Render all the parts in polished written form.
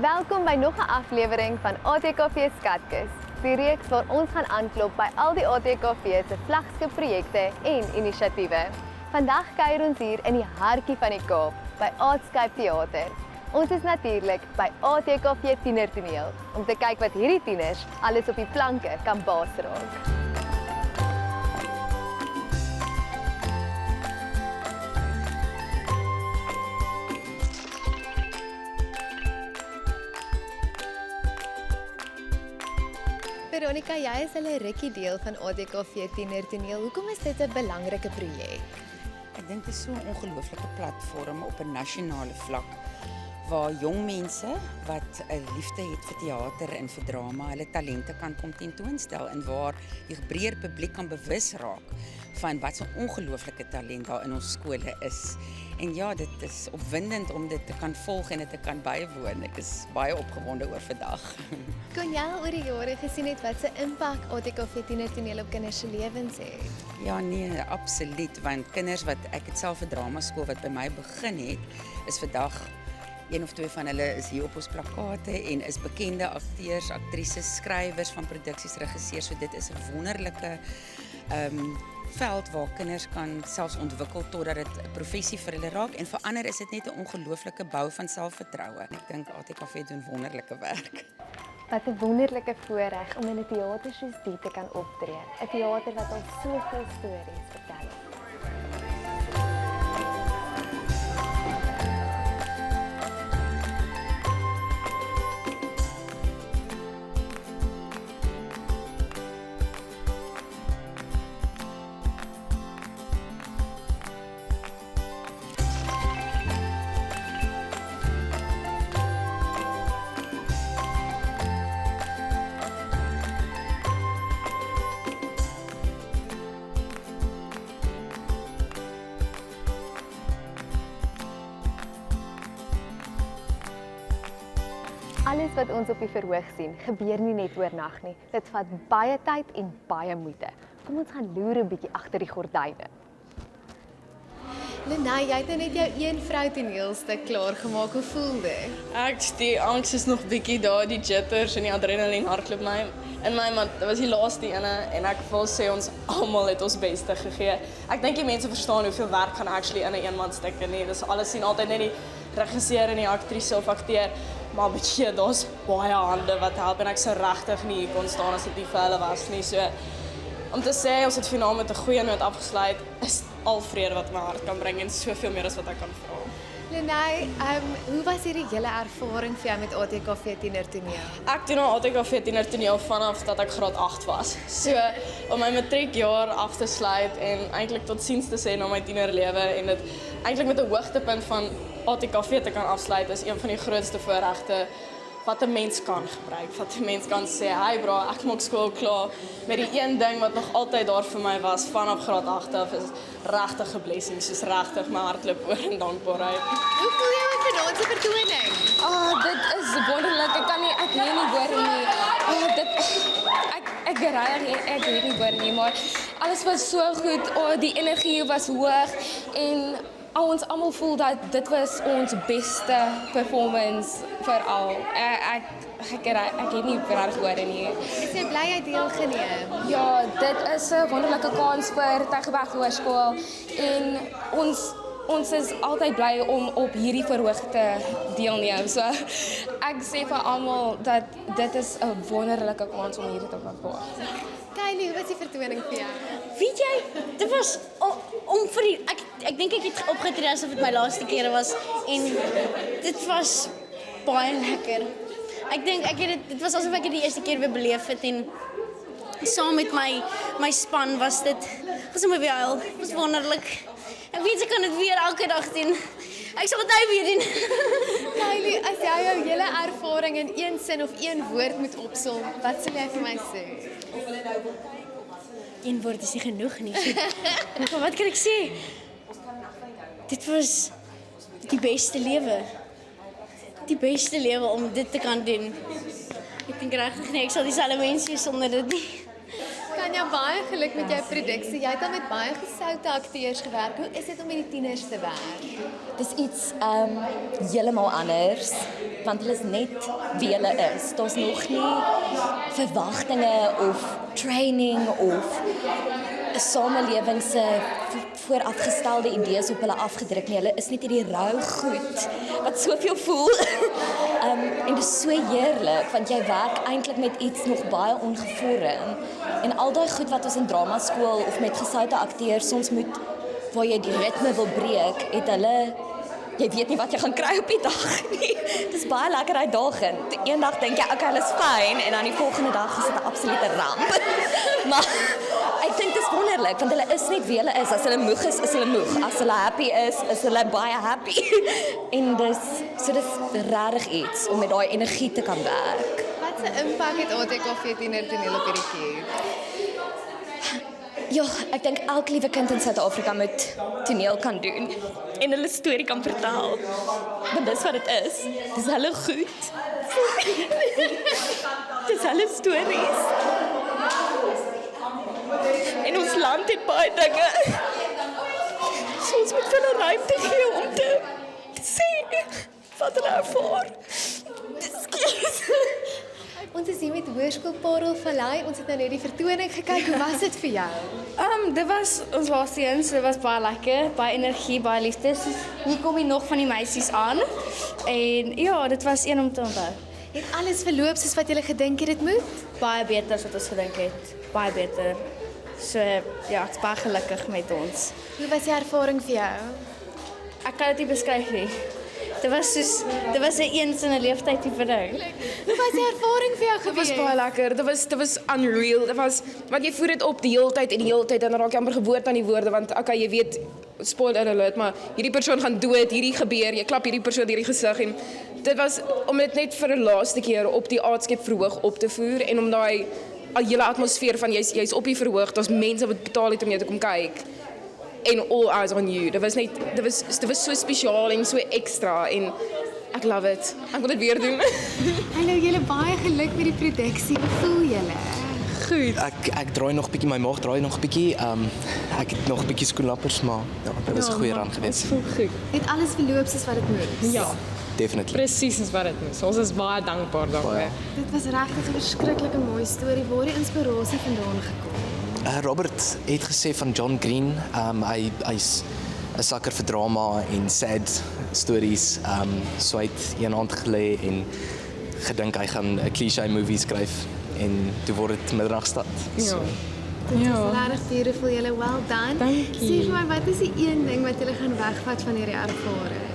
Welkom by nog 'n aflewering van ATKV Skatkis. Die reeks waar ons gaan aanklop by al die ATKV se vlaggenskapprojekte en inisiatiewe. Vandag kuier ons hier in die hartjie van die Kaap by Artscape Theater. Ons is natuurlik by ATKV Tienertoneel om te kyk wat hierdie tieners alles op die planke kan basraak. Veronica, jy is hulle rukkie deel van ATKV Tienertoneel. Hoekom is dit 'n belangrike projek? Ek dink dit is so 'n ongelooflike platform op 'n nasionale vlak waar jong mense wat 'n liefde het vir teater en vir drama, hulle talente kan kom tentoonstel en waar die breër publiek kan bewus raak van wat so 'n ongelooflike talent daar in ons skole is. En ja, dit is opwindend om dit te kan volg en dit te kan bywoon. Ek is baie opgewonde oor vandag. Kon jy al oor die jare gesien het wat se impak ATKV Tienertoneel op kinders se lewens het? Ja nee, absoluut, want kinders wat ek het self 'n dramaskool wat by my begin het, is vandag een of twee van hulle is hier op ons plakate en is bekende akteurs, aktrises, skrywers van produksies, regisseurs. So dit is 'n wonderlike veld waar kinders kan selfs ontwikkel totdat dit 'n professie vir hulle raak en vir ander is dit net 'n ongelooflike bou van selfvertroue. Ek dink ATKV doen wonderlike werk. Wat 'n wonderlike voorreg om in 'n teater soos die te kan optree. 'n Teater wat al soveel stories vertel. Alles wat ons op die verhoog sien, gebeur nie net oornag nie. Dit vat baie tyd en baie moeite. Kom ons gaan loer 'n bietjie agter die gordyne. Lenay, jy het net jou een vrou toneelstuk klaar gemaak. Hoe voel dit? Die angs is nog bietjie daar, die jitters en die adrenaline hardloop in my, maar dit was die laaste ene en ek wil sê ons almal het ons beste gegee. Ek dink die mense verstaan hoeveel werk gaan actually in 'n eenmanstukke nie. Dis alles sien altyd net die regisseur en die aktrise of akteur, maar bietjie daar's baie hande wat help en ek sou regtig nie hier kon staan as dit nie vir hulle was nie. So om te sê ons het finaal met 'n goeie noot afgesluit is al vrede wat my hart kan bring en soveel meer as wat ek kan vra. Lenay, hoe was hierdie hele ervaring vir jou met ATKV Tienertoneel? Ek doen al ATKV Tienertoneel vanaf dat ek graad 8 was. So om my matriekjaar af te sluit en eintlik totsiens te sê na my tienerlewe en dit eintlik met 'n hoogtepunt van ATKV te kan afsluit is een van die grootste voorregte wat 'n mens kan gebruik. Wat 'n mens kan sê, "Hey bro, ek maak skool klaar met die een ding wat nog altyd daar vir my was vanaf graad 8 af is regtig 'n blessing, soos regtig my hart loop oor in dankbaarheid." Hoe voel jy met vanaand se vertoning? Dit is wonderlik. Ek het nie woorde nie. Ek weet nie woorde nie, maar alles was so goed. Die energie was hoog en ons almal voel dat dit was ons beste performance veral. Ek het nie regtig woorde nie. Is jy bly jy deelgeneem? Ja, dit is 'n wonderlike kans vir Tygerberg Hoërskool en ons is altyd bly om op hierdie verhoog te deelneem. So ek sê vir almal dat dit is 'n wonderlike kans om hierdie te kan volg. Kylie, hoe was die vertoning vir jou? Weet jy, dit was om vir die, ek dink ek het opgetree asof dit my laaste keer was en dit was baie lekker. Ek dink dit was asof ek dit die eerste keer weer beleef het en saam met my span was dit sommer weer huil. Dit was wonderlik. Ek weet ek kan dit weer elke dag doen. Ek sal dit nou weer doen. Kylie, as jy jou hele ervaring in een sin of een woord moet opsom, wat sal jy vir my sê? Een woord is nie genoeg nie. Maar wat kan ek sê? Dit was die beste lewe. Die beste lewe om dit te kan doen. Ek dink regtig nie ek sal dieselfde mens wees sonder dit nie. Kan van jou baie geluk met jou produksie. Jy het al met baie gesoute akteurs gewerk. Hoe is dit om met die tieners te werk? Dis iets heeltemal anders, want hulle is net wie hulle is. Daar's nog nie verwagtinge of training of 'n samelewing se voorafgestelde idees op hulle afgedruk nie. Hulle is net hierdie rou goed wat soveel voel. En dit is so heerlik want jy werk eintlik met iets nog baie ongevorm. En al daai goed wat ons in dramaskool of met gesoute akteurs soms moet waar jy die ritme wil breek, het hulle jy weet nie wat jy gaan kry op die dag nie. Dit is baie lekker uitdagend. Eendag dink jy, okay, hulle is fyn en dan die volgende dag is dit 'n absolute ramp. Maar ek dink dit is wonderlik want hulle is net wie hulle is. As hulle moeg is hulle moeg. As hulle happy is hulle baie happy. En dis regtig iets om met daai energie te kan werk. Wat 'n impak het ATKV Tienertoneel op hierdie kind? Ja, ek dink elke liewe kind in Suid-Afrika moet toneel kan doen en hulle storie kan vertel. Want dis wat dit is. Dis hulle goed. Dis hulle stories. En ons land het baie dinge. So ons moet hulle ruimte gee om te sê wat hulle ervaar. Ons is hier met Hoërskool Parel Vallei. Ons het nou net die vertoning gekyk. Hoe was dit vir jou? Dit was ons laaste een, so dit was baie lekker, baie energie, baie liefde. Hier kom hier nog van die meisies aan. En ja, dit was een om te onthou. Het alles verloop soos wat jy gedink het dit moet? Baie beter as wat ons gedink het. Baie beter. So ja, ek is baie gelukkig met ons. Hoe was die ervaring vir jou? Ek kan dit nie beskryf nie. Dit was 'n eens in 'n leeftyd tipe ding. Hoe was die ervaring vir jou Dit was gewees? baie lekker. Dit was unreal. Dit was want jy voer dit op die hele tyd en die hele tyd en dan raak jy amper gewoond aan die woorde want okay, jy weet spoiler alert, maar hierdie persoon gaan dood, hierdie gebeur, jy klap hierdie persoon deur die gesig en dit was om dit net vir 'n laaste keer op die aardskep verhoog op te voer en om daai hele atmosfeer van jy's op die verhoog, daar's mense wat betaal het om jou te kom kyk. En all eyes on you. Dit was so spesiaal en so ekstra en ek love it. Ek wil dit weer doen. Hallo, julle baie geluk met die produksie. Hoe voel julle? Goed. Ek draai nog bietjie, my maag draai nog bietjie. Ek het nog bietjie skoenlappers, maar ja, dit was 'n goeie run geweest. Voel goed. Het alles verloop soos wat dit moet? Ja, Definitely. presies soos wat dit moet. Ons is baie dankbaar daarvoor. Dit was regtig 'n verskriklike mooi storie. Waar het die inspirasie vandaan gekom? Robert het gesê van John Green, hy's 'n sakker vir drama en sad stories. So hy het een aand gelê en gedink hy gaan 'n cliché movie skryf en toe word dit Middernagstad. So, Dit was regtig beautiful. Julle well done. Dankie. Sê vir my, wat is die een ding wat julle gaan wegvat van hierdie ervaring?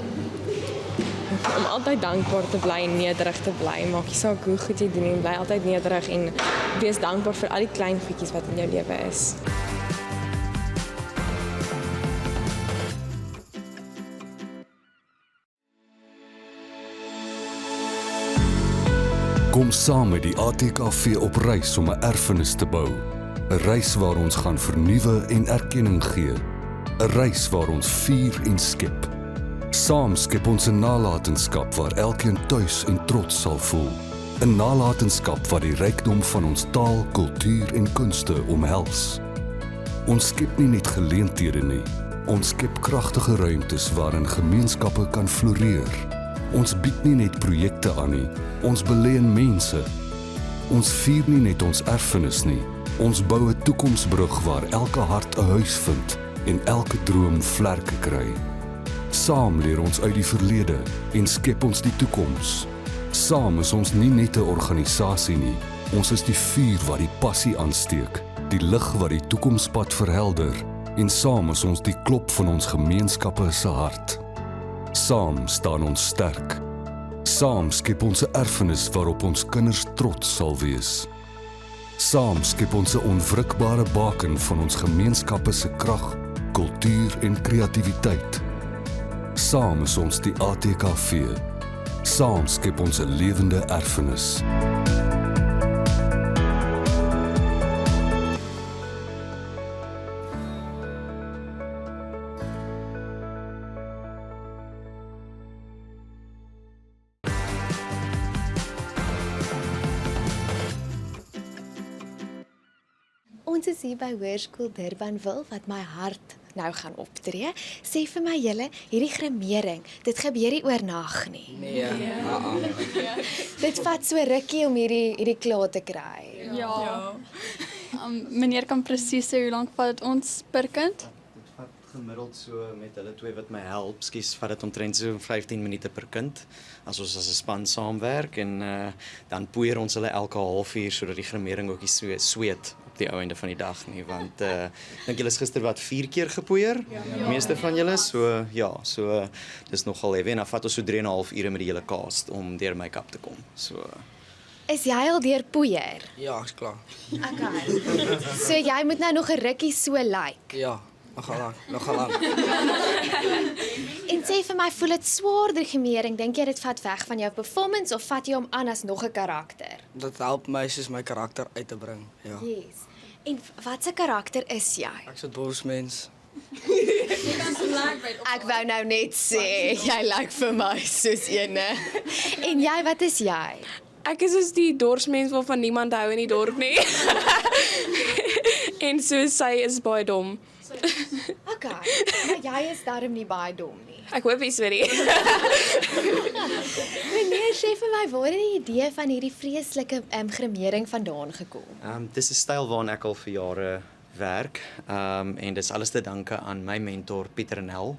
Om altyd dankbaar te bly en nederig te bly. Maak nie saak hoe goed jy doen nie, bly altyd nederig en wees dankbaar vir al die klein goedjies wat in jou lewe is. Kom saam met die ATKV op reis om 'n erfenis te bou. 'n Reis waar ons gaan vernuwe en erkenning gee. 'n Reis waar ons vier en skep. Saam skep ons 'n nalatenskap waar elkeen tuis en trots sal voel. 'n Nalatenskap wat die rykdom van ons taal, kultuur en kunste omhels. Ons skep nie net geleenthede nie, ons skep kragtige ruimtes waarin gemeenskappe kan floreer. Ons bied nie net projekte aan nie, ons belê in mense. Ons vier nie net ons erfenis nie, ons bou 'n toekomsbrug waar elke hart 'n huis vind en elke droom vlerke kry. Saam leer ons uit die verlede en skep ons die toekoms. Saam is ons nie net 'n organisasie nie, ons is die vuur wat die passie aansteek, die lig wat die toekomspad verhelder en saam is ons die klop van ons gemeenskappe se hart. Saam staan ons sterk. Saam skep ons 'n erfenis waarop ons kinders trots sal wees. Saam skep ons 'n onwrikbare baken van ons gemeenskappe se krag, kultuur en kreatiwiteit. Saam is ons die ATKV. Saam skep ons 'n lewende erfenis. Ons is hier by Hoërskool Durbanville wat my hart nou gaan optree. Sê vir my julle, hierdie grimering, dit gebeur nie oornag nie. Nee. Dit vat so rukkie om hierdie klaar te kry. Ja. Meneer kan presies sê hoe lank vat dit ons per kind? Gemiddeld so met hulle twee wat my help, vat dit omtrent so 15 minute per kind. As ons as 'n span saamwerk en dan poeier ons hulle elke halfuur sodat die grimering ook nie sweet op die ou einde van die dag nie, want dink julle is gister wat 4 keer gepoeier? Meeste van julle, so dis nogal heavy en dan vat ons so 3,5 ure met die hele cast om deur make-up te kom. So Is jy al deur poeier? Ja, is klaar. Okay. So jy moet nou nog 'n rukkie so lyk. Ja, nog lang. En sê vir my, voel dit swaarder grimering? Dink jy dit vat weg van jou performance of vat jy hom aan as nog 'n karakter? Dit help my soos my karakter uit te bring, ja. Yes. En wat 'n karakter is jy? Ek's 'n borsmens. Ek wou nou net sê, jy lyk vir my soos eene. En jy, wat is jy? Ek is soos die dorsmens waarvan niemand hou in die dorp nie. En soos sy is baie dom. Okay, maar jy is darm nie baie dom nie. Ek hoop nie, sorry. Meneer, sê vir my, waar het die idee van hierdie vreeslike grimering vandaan gekom? dis 'n styl waarna ek al vir jare werk, en dis alles te danke aan my mentor Pieter Nel,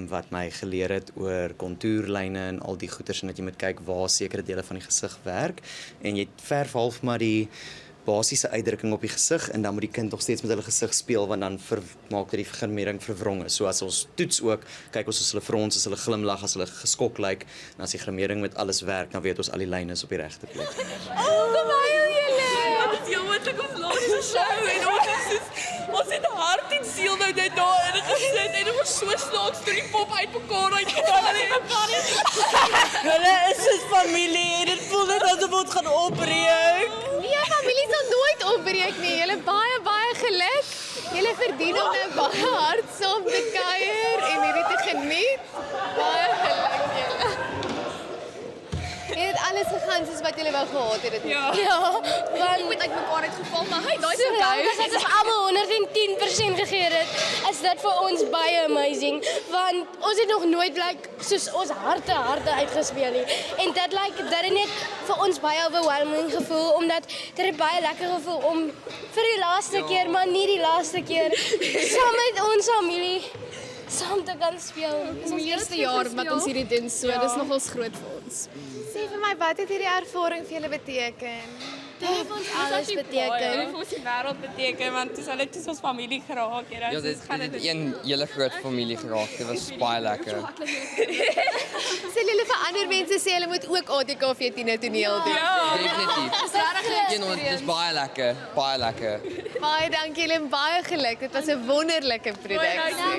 wat my geleer het oor kontourlyne en al die goeters en dat jy moet kyk waar sekere dele van die gesig werk en jy verf half maar die basiese uitdrukking op die gesig en dan moet die kind nog steeds met hulle gesig speel want dan maak dit die grimering verwronge. So as ons toets ook, kyk ons as hulle frons, as hulle glimlag, as hulle geskok lyk en as die grimering met alles werk, dan weet ons al die lyne is op die regte plek. Kom maar julle. Dit is jammerlik ons laaste show en ons het hart en siel nou net daar in gesit en ons so snaaks toe die pop uit mekaar uitgegaan en mekaar nie. Hulle is soos familie en dit voel net asof ons gaan opbreek. Nee, familie sal nooit opbreek nie. Julle baie geluk. Julle verdien om nou baie hard saam te kuier en hierdie te geniet. Baie geluk julle. Het alles gegaan soos wat julle wou gehad het dit? Ja, want Met mekaar uitgeval, maar hy daai so lank as ons almal 110% gegee het, is dit vir ons baie amazing, want ons het nog nooit soos ons harte uitgespeel nie. En dit dit het net vir ons baie overwhelming gevoel, omdat dit het baie lekker gevoel om vir die laaste keer, maar nie die laaste keer, saam met ons familie saam te kan speel. Dis ons eerste jaar wat ons hierdie doen, so dis nogals groot vir ons. Sê vir my, wat het hierdie ervaring vir julle beteken? Dit het ons alles beteken. Dit ons die wêreld beteken want dis hulle toe ons familie geraak het. Ja, dit het een hele groot familie geraak. Dit was baie lekker. Sê julle vir ander mense sê hulle moet ook ATKV Tienertoneel doen. Definitief. Dis regtig Dis baie lekker, baie lekker. Baie dankie julle en baie geluk. Dit was 'n wonderlike produksie.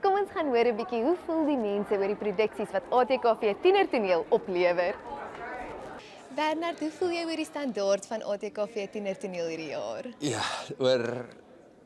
Kom ons gaan hoor 'n bietjie hoe voel die mense oor die produksies wat ATKV Tienertoneel oplewer. Bernard, hoe voel jy oor die standaard van ATKV Tienertoneel hierdie jaar? Ja,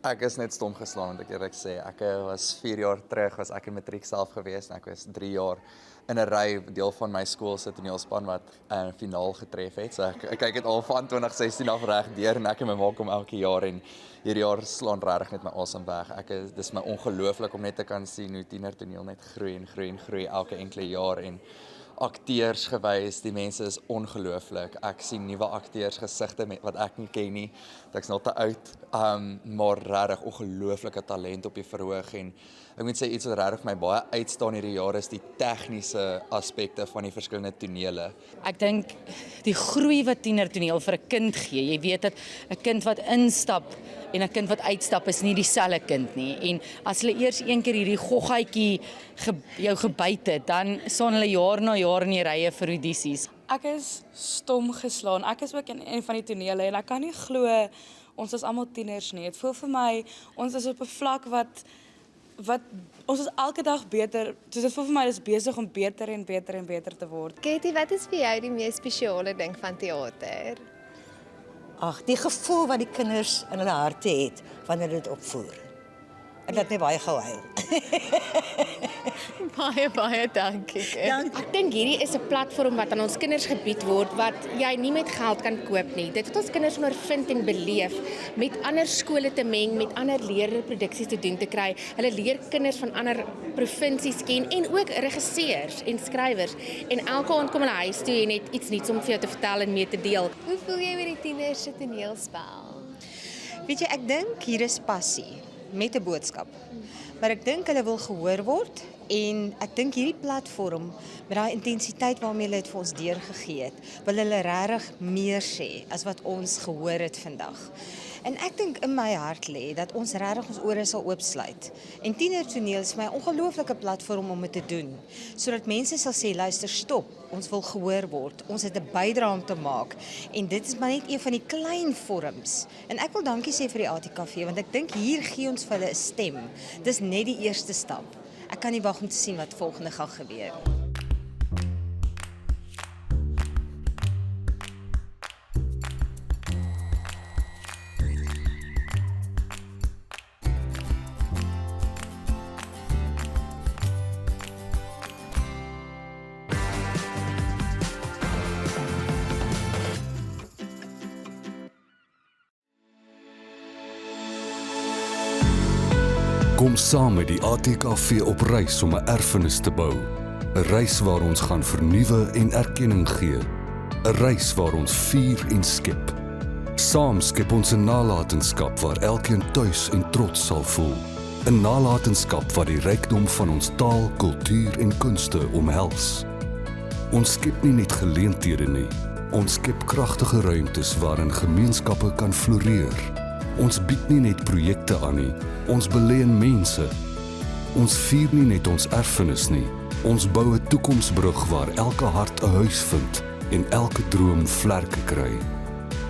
ek is net stom geslaan moet ek eerlik sê. Ek was 4 jaar terug, was ek in matriek self gewees en ek was 3 jaar in 'n ry deel van my skool se toneelspan wat 'n finaal getref het. So ek kyk dit al van 2016 af reg deur en ek en my ma kom elke jaar en hierdie jaar slaan regtig net my asem weg. Dis my ongelooflik om net te kan sien hoe Tienertoneel net groei en groei en groei elke enkele jaar en akteurs gewys, die mense is ongelooflik. Ek sien nuwe akteurs gesigte wat ek nie ken nie. Ek's nog te oud, maar regtig ongelooflike talent op die verhoog en ek moet sê iets wat regtig vir my baie uitstaan hierdie jaar is die tegniese aspekte van die verskillende tonele. Ek dink die groei wat Tienertoneel vir 'n kind gee. Jy weet dat 'n kind wat instap en 'n kind wat uitstap is nie dieselfde kind nie. En as hulle eers een keer hierdie goggaatjie jou gebyt het, dan staan hulle jaar na jaar in die rye vir audisies. Ek is stom geslaan. Ek is ook in een van die tonele en ek kan nie glo ons is almal tieners nie. Dit voel vir my ons is op 'n vlak wat ons is elke dag beter. So dit voel vir my dis besig om beter en beter en beter te word. Katie, wat is vir jou die mees spesiale ding van teater? Ag, die gevoel wat die kinders in hulle harte het wanneer dit opvoer. en dat net baie gou huil. Baie dankie. Ek dink hierdie is 'n platform wat aan ons kinders gebied word wat jy nie met geld kan koop nie. Dit wat ons kinders ondervind en beleef, met ander skole te meng, met ander leerproduksies te doen te kry. Hulle leer kinders van ander provinsies ken en ook regisseurs en skrywers. En elke aand kom hulle huis toe en het iets nuuts om vir jou te vertel en mee te deel. Hoe voel jy met die tieners se toneelspel? Weet jy, ek dink hier is passie met 'n boodskap. Maar ek dink hulle wil gehoor word en ek dink hierdie platform met daai intensiteit waarmee hulle dit vir ons deurgegee het, wil hulle regtig meer sê as wat ons gehoor het vandag. En ek dink in my hart lê dat ons regtig ons ore sal oopsluit. En tienertoneel is my ongelooflike platform om dit te doen, sodat mense sal sê, luister, stop, ons wil gehoor word, ons het 'n bydrae om te maak. En dit is maar net een van die klein vorms. En ek wil dankie sê vir die ATKV, want ek dink hier gee ons vir hulle 'n stem. Dis net die eerste stap. Ek kan nie wag om te sien wat volgende gaan gebeur. Kom saam met die ATKV op reis om 'n erfenis te bou. 'n Reis waar ons gaan vernuwe en erkenning gee. 'n Reis waar ons vier en skep. Saam skep ons 'n nalatenskap waar elkeen tuis en trots sal voel. 'n Nalatenskap wat die rykdom van ons taal, kultuur en kunste omhels. Ons skep nie net geleenthede nie, ons skep kragtige ruimtes waarin gemeenskappe kan floreer. Ons bied nie net projekte aan nie, ons belê in mense. Ons vier nie net ons erfenis nie, ons bou 'n toekomsbrug waar elke hart 'n huis vind en elke droom vlerke kry.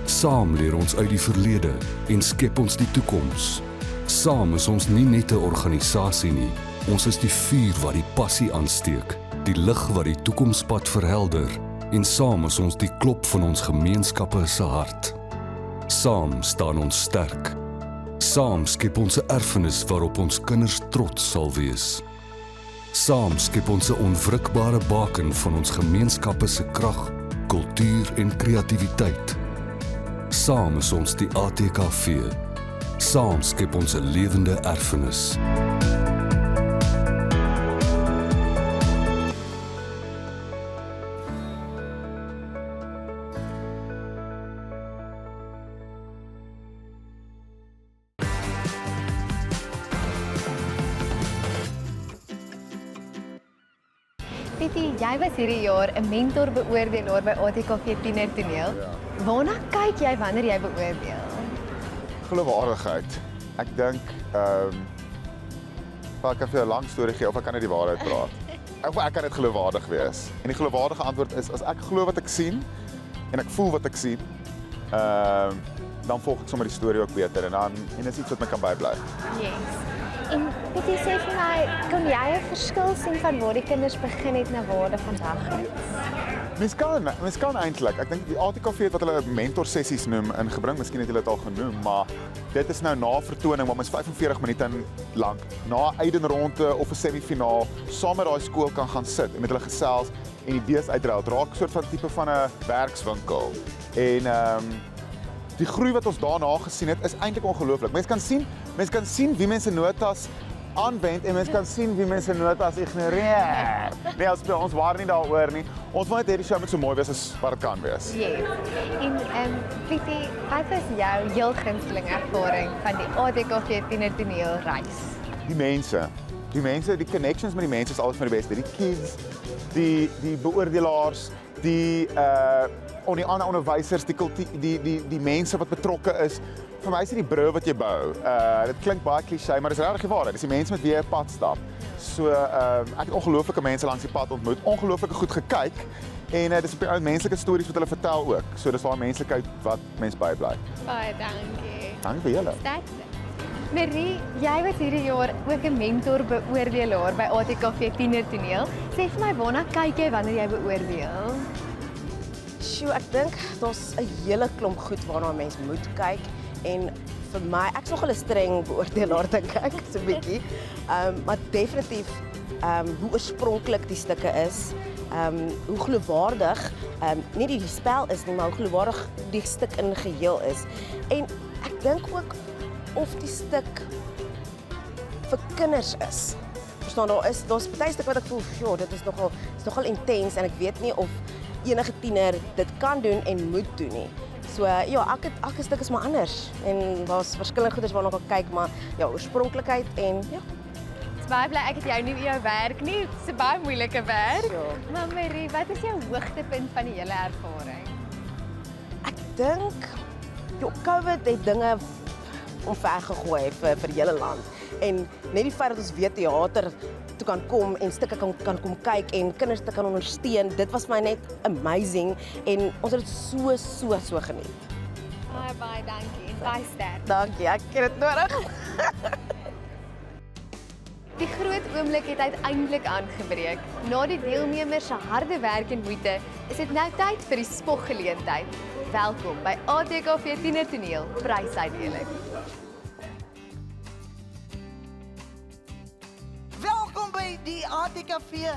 Saam leer ons uit die verlede en skep ons die toekoms. Saam is ons nie net 'n organisasie nie, ons is die vuur wat die passie aansteek, die lig wat die toekomspad verhelder en saam is ons die klop van ons gemeenskappe se hart. Saam staan ons sterk. Saam skep ons 'n erfenis waarop ons kinders trots sal wees. Saam skep ons 'n onwrikbare baken van ons gemeenskappe se krag, kultuur en kreatiwiteit. Saam is ons die ATKV. Saam skep ons 'n lewende erfenis. Pietie, jy was hierdie jaar 'n mentorbeoordelaar by ATKV Tienertoneel. Waarna kyk jy wanneer jy beoordeel? Geloofwaardigheid. Ek dink ek kan vir 'n lang storie gee of ek kan net die waarheid praat. Ek kan net geloofwaardig wees. En die geloofwaardige antwoord is as ek glo wat ek sien en ek voel wat ek sien, dan volg ek sommer die storie ook beter en dit is iets wat my kan bybly. Yes. En Pietie, sê vir my, kan jy 'n verskil sien van waar die kinders begin het na waar hulle vandag is? Mens kan eintlik. Ek dink die ATKV het wat hulle mentorsessies noem ingebring, miskien het hulle dit al genoem, maar dit is nou na vertoning waar mens 45 minute lank na 'n Eidenronde of 'n semifinaal saam met daai skool kan gaan sit en met hulle gesels en idees uitruil. Dit raak 'n soort van tipe van 'n werkswinkel. En die groei wat ons daarna gesien het is eintlik ongelooflik. Mens kan sien wie mense notas aanwend en mens kan sien wie mense notas ignoreer. Nee, ons waar nie daaroor nie. Ons wil net hierdie show met so mooi wees as wat dit kan wees. Yes. En Pietie, wat was jou heel gunsteling ervaring van die ATKV Tienertoneel reis? Die mense, die connections met die mense is alles van die beste. Die kids, die beoordelaars, die ander onderwysers, die mense wat betrokke is. Vir my is dit die brug wat jy bou. Dit klink baie cliché, maar dis regtig die waarheid. Dis die mense met wie jy 'n pad stap. So ek het ongelooflike mense langs die pad ontmoet, ongelooflik goed gekyk en dis op die ou menslike stories wat hulle vertel ook. So dis daai menslikheid wat mens bybly. Baie dankie. Dankie vir julle. Marie, jy was hierdie jaar ook 'n mentorbeoordelaar by ATKV Tienertoneel. Sê vir my, waarna kyk jy wanneer jy beoordeel? Sjoe, ek dink daar's 'n hele klomp goed waarna 'n mens moet kyk en vir my, ek's nogal 'n streng beoordelaar dink ek, so 'n bietjie. Maar definitief hoe oorspronklik die stukke is, hoe geloofwaardig nie die spel is nie, maar hoe geloofwaardig die stuk in geheel is. En ek dink ook of die stuk vir kinders is. Verstaan, daar's baie stukke wat ek voel, ja, dit is nogal intens en ek weet nie of enige tiener dit kan doen en moet doen nie. So ja, elke stuk is maar anders en daar's verskillende goeders waarna ek kyk, maar ja, oorspronklikheid en ja. Baie bly ek het jou nie by jou werk nie. Dit is 'n baie moeilike werk. Ja. Maar Marie, wat is jou hoogtepunt van die hele ervaring? Ek dink COVID het dinge omver gegooi vir die hele land. En net die feit dat ons weer teater toe kan kom en stukke kan kom kyk en kinders te kan ondersteun, dit was my net amazing en ons het dit so geniet. Baie dankie en baie sterk. Dankie, ek het dit nodig. Die groot oomblik het uiteindelik aangebreek. Na die deelnemers se harde werk en moeite, is dit nou tyd vir die spoggeleentheid. Welkom by ATKV Tienertoneel prysuitdeling. Welkom by die ATKV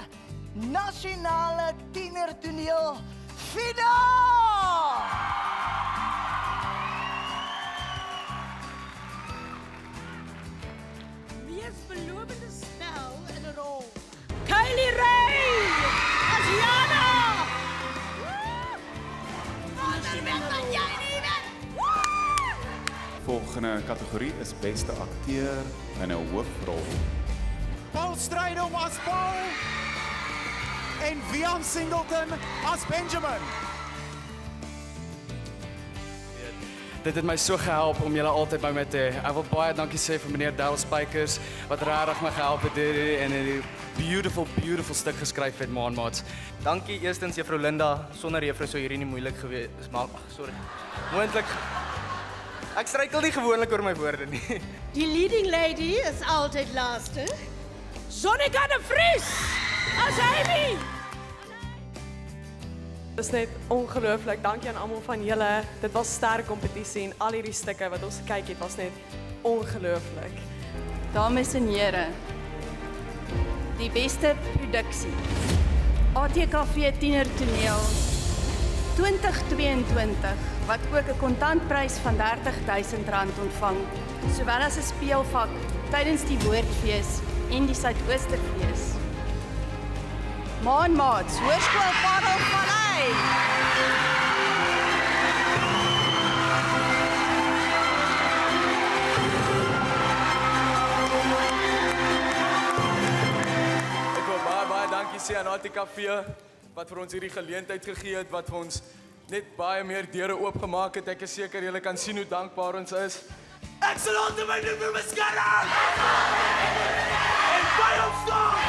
Nasionale Tienertoneel Finaal! Belobende stel in 'n rol. Kylie Ray as Jana. Volgende kategorie is beste akteur in 'n hoofrol. Paul Strydom as Paul en Vian Singleton as Benjamin. Dit het my so gehelp om julle altyd by my te hê. Ek wil baie dankie sê vir meneer Darryl Spykers wat regtig my gehelp het en 'n beautiful stuk geskryf het, maats. Dankie eerstens juffrou Linda, sonder juffrou sou hierdie nie moeilik gewees maar sorry. Moontlik. Ek struikel nie gewoonlik oor my woorde nie. Die leading lady is altyd laaste. Sonika de Vries as Amy. Dit is net ongelooflik. Dankie aan almal van julle. Dit was sterk kompetisie en al hierdie stukke wat ons gekyk het was net ongelooflik. Dames en here, die beste produksie. ATKV Tienertoneel 2022 wat ook 'n kontantprys van R30.000 ontvang, sowel as 'n speelvak tydens die Woordfees en die Suidoosterfees. Maanmaats, Hoërskool Parelvallei. Ek wil baie dankie sê aan ATKV wat vir ons hierdie geleentheid gegee het, wat vir ons net baie meer deure oopgemaak het. Ek is seker julle kan sien hoe dankbaar ons is. Excellente my nuwe beskerming. En by ons staan.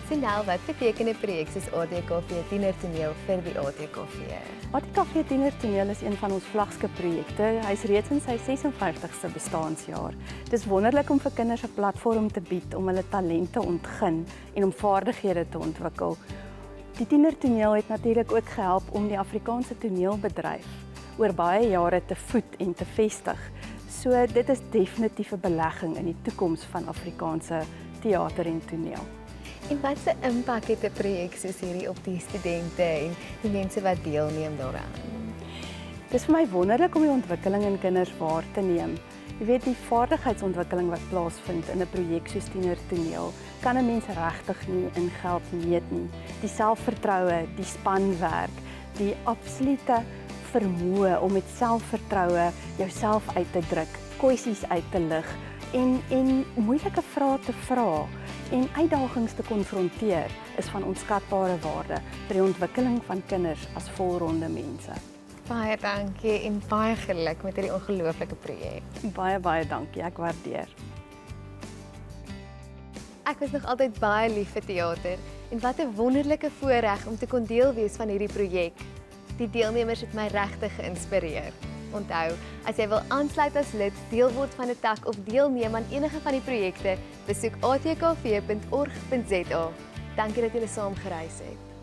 Sinel, wat beteken 'n projek soos ATKV Tienertoneel vir die ATKV? ATKV Tienertoneel is een van ons vlaggenskapprojekte. Hy is reeds in sy 56ste bestaanjaar. Dit is wonderlik om vir kinders 'n platform te bied om hulle talente ontgin en om vaardighede te ontwikkel. Die Tienertoneel het natuurlik ook gehelp om die Afrikaanse toneelbedryf oor baie jare te voed en te vestig. So dit is definitief 'n belegging in die toekoms van Afrikaanse teater en toneel. En wat se impak het 'n projek soos hierdie op die studente en die mense wat deelneem daaraan? Dit is vir my wonderlik om die ontwikkeling in kinders waar te neem. Jy weet, die vaardigheidsontwikkeling wat plaasvind in 'n projek soos Tienertoneel kan 'n mens regtig nie in geld meet nie. Die selfvertroue, die spanwerk, die absolute vermoë om met selfvertroue jouself uit te druk, kwessies uit te lig en moeilike vrae te vra en uitdagings te konfronteer is van onskatbare waarde vir die ontwikkeling van kinders as volronde mense. Baie dankie en baie geluk met hierdie ongelooflike projek. Baie dankie, ek waardeer. Ek was nog altyd baie lief vir teater en wat 'n wonderlike voorreg om te kon deel wees van hierdie projek. Die deelnemers het my regtig geïnspireer. Onthou, as jy wil aansluit as lid, deel word van 'n tak of deelneem aan enige van die projekte, besoek atkv.org.za. Dankie dat julle saam gereis het.